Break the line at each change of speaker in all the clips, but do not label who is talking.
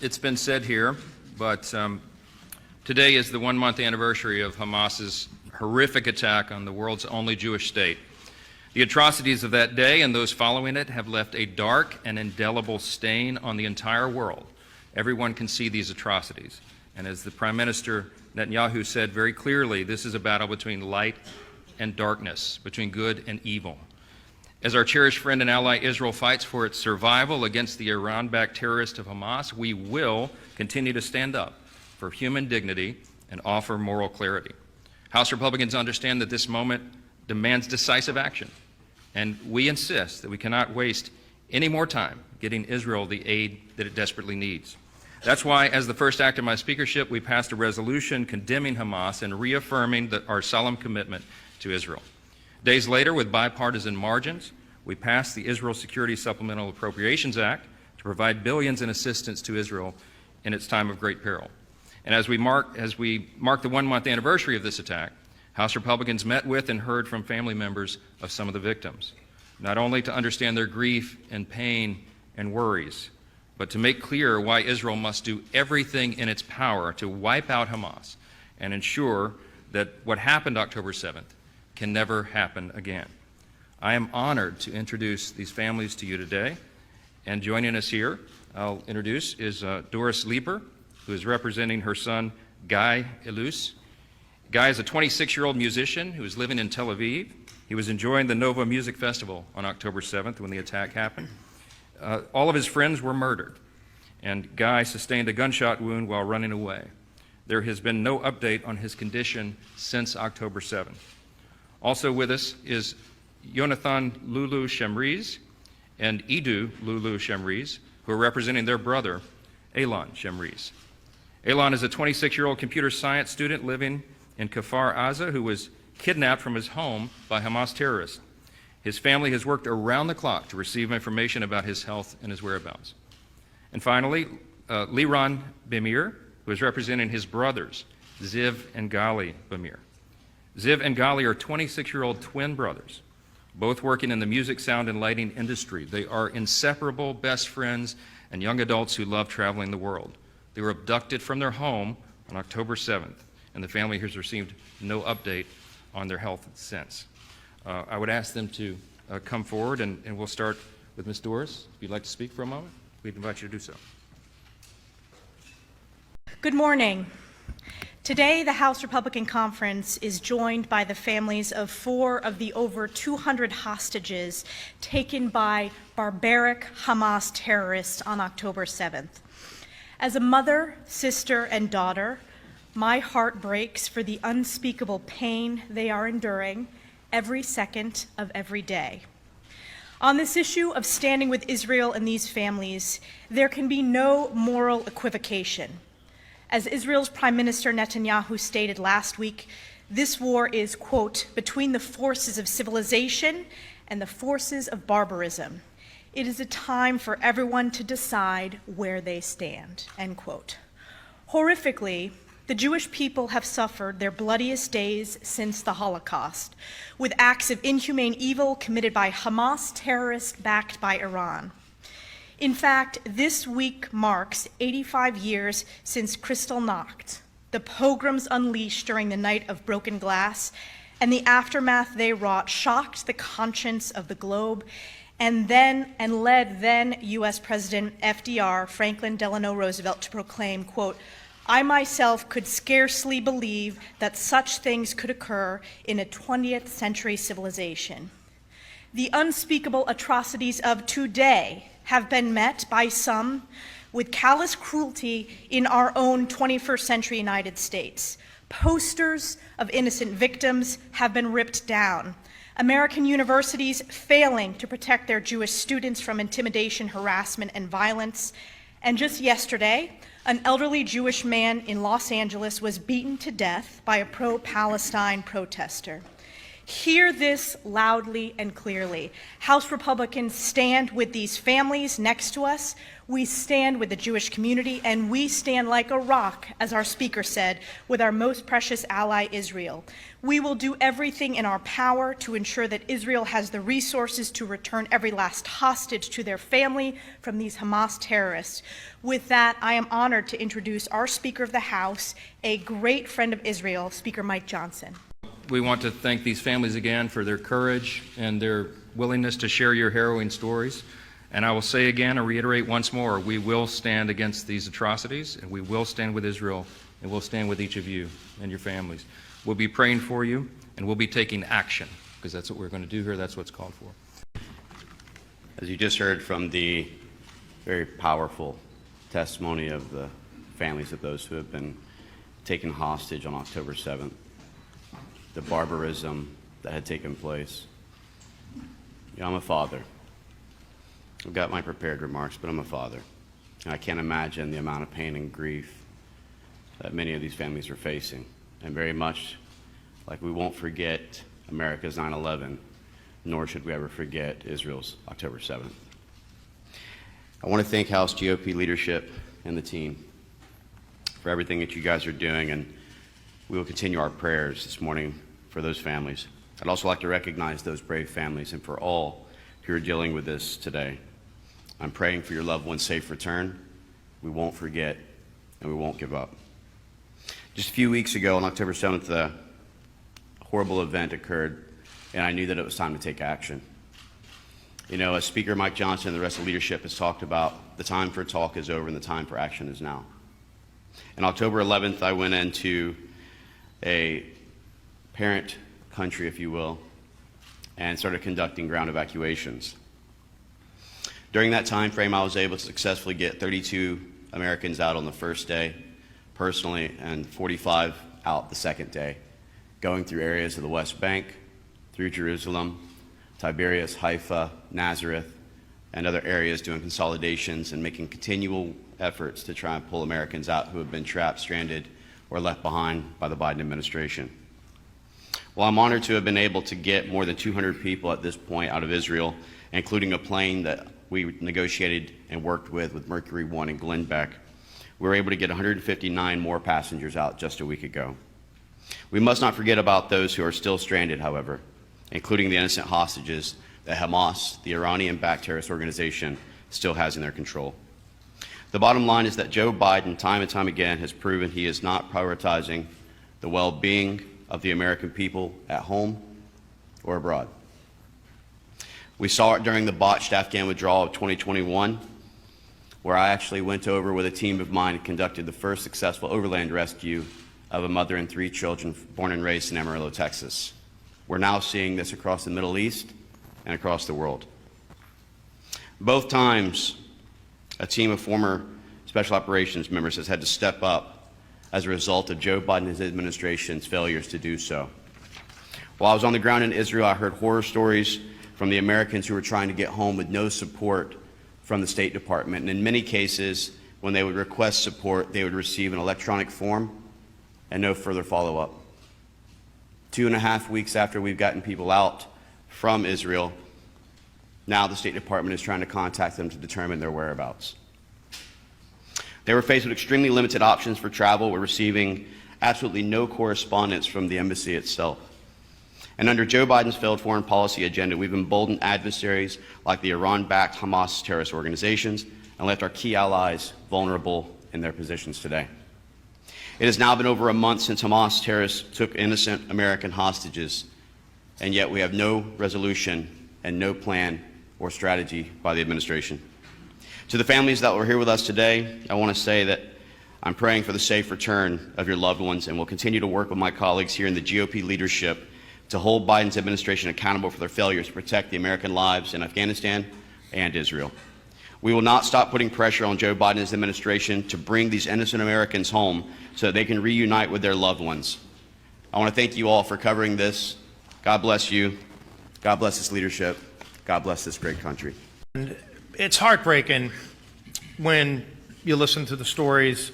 It's been said here, but today is the one-month anniversary of Hamas's horrific attack on the world's only Jewish state. The atrocities of that day and those following it have left a dark and indelible stain on the entire world. Everyone can see these atrocities. And as the Prime Minister Netanyahu said very clearly, this is a battle between light and darkness, between good and evil. As our cherished friend and ally Israel fights for its survival against the Iran-backed terrorists of Hamas, we will continue to stand up for human dignity and offer moral clarity. House Republicans understand that this moment demands decisive action, and we insist that we cannot waste any more time getting Israel the aid that it desperately needs. That's why, as the first act of my speakership, we passed a resolution condemning Hamas and reaffirming our solemn commitment to Israel. Days later, with bipartisan margins, we passed the Israel Security Supplemental Appropriations Act to provide billions in assistance to Israel in its time of great peril. And as we mark the one-month anniversary of this attack, House Republicans met with and heard from family members of some of the victims, not only to understand their grief and pain and worries, but to make clear why Israel must do everything in its power to wipe out Hamas and ensure that what happened October 7th can never happen again. I am honored to introduce these families to you today. And joining us here, I'll introduce, is Doris Leeper, who is representing her son, Guy Ilus. Guy is a 26-year-old musician who is living in Tel Aviv. He was enjoying the Nova Music Festival on October 7th when the attack happened. All of his friends were murdered, and Guy sustained a gunshot wound while running away. There has been no update on his condition since October 7th. Also with us is Yonathan Lulu Shemriz and Idu Lulu Shemriz, who are representing their brother, Elon Shemriz. Elon is a 26-year-old computer science student living in Kfar Aza who was kidnapped from his home by Hamas terrorists. His family has worked around the clock to receive information about his health and his whereabouts. And finally, Liran Bemir, who is representing his brothers, Ziv and Gali Bemir. Ziv and Gali are 26-year-old twin brothers, both working in the music, sound, and lighting industry. They are inseparable best friends and young adults who love traveling the world. They were abducted from their home on October 7th, and the family has received no update on their health since. I would ask them to come forward, and we'll start with Ms. Doris. If you'd like to speak for a moment, we'd invite you to do so.
Good morning. Today, the House Republican Conference is joined by the families of 4 of the over 200 hostages taken by barbaric Hamas terrorists on October 7th. As a mother, sister, and daughter, my heart breaks for the unspeakable pain they are enduring every second of every day. On this issue of standing with Israel and these families, there can be no moral equivocation. As Israel's Prime Minister Netanyahu stated last week, this war is, quote, between the forces of civilization and the forces of barbarism. It is a time for everyone to decide where they stand, end quote. Horrifically, the Jewish people have suffered their bloodiest days since the Holocaust, with acts of inhumane evil committed by Hamas terrorists backed by Iran. In fact, this week marks 85 years since Kristallnacht, the pogroms unleashed during the Night of Broken Glass, and the aftermath they wrought shocked the conscience of the globe and led then U.S. President FDR, Franklin Delano Roosevelt, to proclaim, quote, I myself could scarcely believe that such things could occur in a 20th century civilization. The unspeakable atrocities of today have been met by some with callous cruelty in our own 21st century United States. Posters of innocent victims have been ripped down. American universities failing to protect their Jewish students from intimidation, harassment, and violence. And just yesterday, an elderly Jewish man in Los Angeles was beaten to death by a pro-Palestine protester. Hear this loudly and clearly. House Republicans stand with these families next to us. We stand with the Jewish community, and we stand like a rock, as our speaker said, with our most precious ally, Israel. We will do everything in our power to ensure that Israel has the resources to return every last hostage to their family from these Hamas terrorists. With that, I am honored to introduce our Speaker of the House, a great friend of Israel, Speaker Mike Johnson.
We want to thank these families again for their courage and their willingness to share your harrowing stories. And I will say again and reiterate once more, we will stand against these atrocities, and we will stand with Israel, and we'll stand with each of you and your families. We'll be praying for you, and we'll be taking action, because that's what we're going to do here. That's what's called for.
As you just heard from the very powerful testimony of the families of those who have been taken hostage on October 7th, the barbarism that had taken place. You know, I'm a father. I've got my prepared remarks, but I'm a father. And I can't imagine the amount of pain and grief that many of these families are facing. And very much like we won't forget America's 9/11, nor should we ever forget Israel's October 7th. I want to thank House GOP leadership and the team for everything that you guys are doing, and we will continue our prayers this morning for those families. I'd also like to recognize those brave families and for all who are dealing with this today. I'm praying for your loved one's safe return. We won't forget, and we won't give up. Just a few weeks ago, on October 7th, a horrible event occurred, and I knew that it was time to take action. You know, as Speaker Mike Johnson and the rest of leadership has talked about, the time for talk is over and the time for action is now. On October 11th, I went into a parent country, if you will, and started conducting ground evacuations. During that time frame, I was able to successfully get 32 Americans out on the first day, personally, and 45 out the second day, going through areas of the West Bank, through Jerusalem, Tiberias, Haifa, Nazareth, and other areas, doing consolidations and making continual efforts to try and pull Americans out who have been trapped, stranded, or left behind by the Biden administration. Well, I'm honored to have been able to get more than 200 people at this point out of Israel, including a plane that we negotiated and worked with Mercury One in Glenbeck. We were able to get 159 more passengers out just a week ago. We must not forget about those who are still stranded, however, including the innocent hostages that Hamas, the Iranian-backed terrorist organization, still has in their control. The bottom line is that Joe Biden, time and time again, has proven he is not prioritizing the well-being of the American people at home or abroad. We saw it during the botched Afghan withdrawal of 2021, where I actually went over with a team of mine and conducted the first successful overland rescue of a mother and 3 children born and raised in Amarillo, Texas. We're now seeing this across the Middle East and across the world. Both times, a team of former special operations members has had to step up as a result of Joe Biden and his administration's failures to do so. While I was on the ground in Israel, I heard horror stories from the Americans who were trying to get home with no support from the State Department. And in many cases, when they would request support, they would receive an electronic form and no further follow-up. 2.5 weeks after we've gotten people out from Israel, now the State Department is trying to contact them to determine their whereabouts. They were faced with extremely limited options for travel. We're receiving absolutely no correspondence from the embassy itself. And under Joe Biden's failed foreign policy agenda, we've emboldened adversaries like the Iran-backed Hamas terrorist organizations and left our key allies vulnerable in their positions today. It has now been over a month since Hamas terrorists took innocent American hostages, and yet we have no resolution and no plan or strategy by the administration. To the families that were here with us today, I want to say that I'm praying for the safe return of your loved ones, and will continue to work with my colleagues here in the GOP leadership to hold Biden's administration accountable for their failures to protect the American lives in Afghanistan and Israel. We will not stop putting pressure on Joe Biden's administration to bring these innocent Americans home so that they can reunite with their loved ones. I want to thank you all for covering this. God bless you. God bless this leadership. God bless this great country.
And it's heartbreaking when you listen to the stories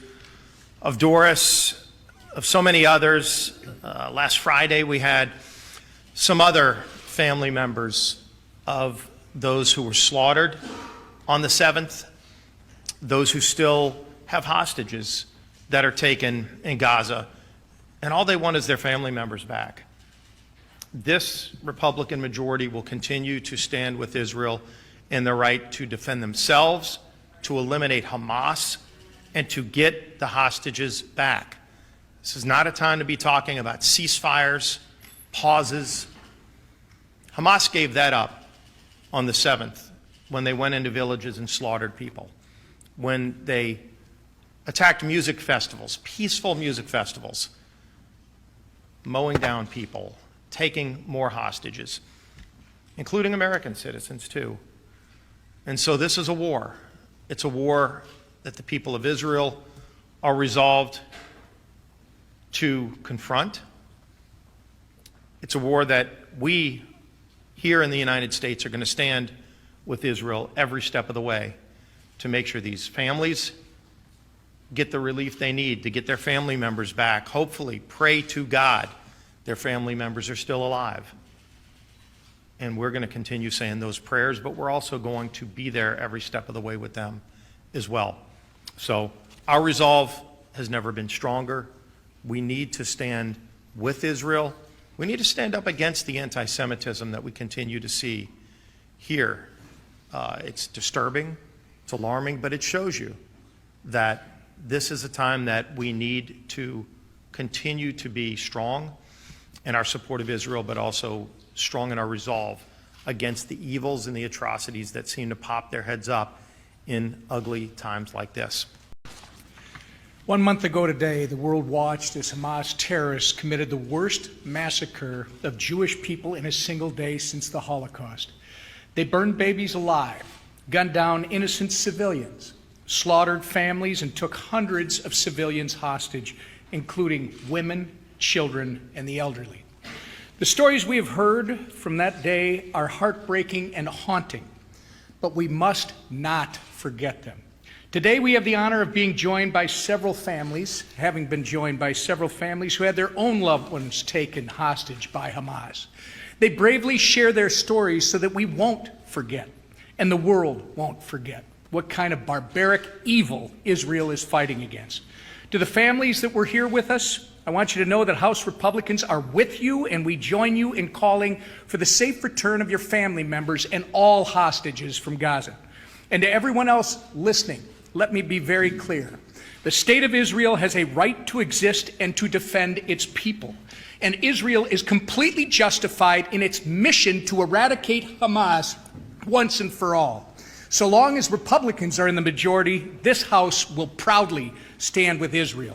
of Doris, of so many others. Last Friday we had some other family members of those who were slaughtered on the 7th, those who still have hostages that are taken in Gaza, and all they want is their family members back. This Republican majority will continue to stand with Israel in their right to defend themselves, to eliminate Hamas, and to get the hostages back. This is not a time to be talking about ceasefires, pauses. Hamas gave that up on the 7th when they went into villages and slaughtered people, when they attacked music festivals, peaceful music festivals, mowing down people, taking more hostages, including American citizens too. And so this is a war. It's a war that the people of Israel are resolved to confront. It's a war that we here in the United States are going to stand with Israel every step of the way to make sure these families get the relief they need, to get their family members back. Hopefully, pray to God their family members are still alive. And we're going to continue saying those prayers, but we're also going to be there every step of the way with them as well. So our resolve has never been stronger. We need to stand with Israel. We need to stand up against the anti-Semitism that we continue to see here. It's disturbing, it's alarming, but it shows you that this is a time that we need to continue to be strong in our support of Israel, but also strong in our resolve against the evils and the atrocities that seem to pop their heads up in ugly times like this.
1 month ago today, the world watched as Hamas terrorists committed the worst massacre of Jewish people in a single day since the Holocaust. They burned babies alive, gunned down innocent civilians, slaughtered families, and took hundreds of civilians hostage, including women, children, and the elderly. The stories we have heard from that day are heartbreaking and haunting, but we must not forget them. Today we have the honor of being joined by several families, having been joined by several families who had their own loved ones taken hostage by Hamas. They bravely share their stories so that we won't forget, and the world won't forget, what kind of barbaric evil Israel is fighting against. To the families that were here with us, I want you to know that House Republicans are with you, and we join you in calling for the safe return of your family members and all hostages from Gaza. And to everyone else listening, let me be very clear. The state of Israel has a right to exist and to defend its people. And Israel is completely justified in its mission to eradicate Hamas once and for all. So long as Republicans are in the majority, this House will proudly stand with Israel.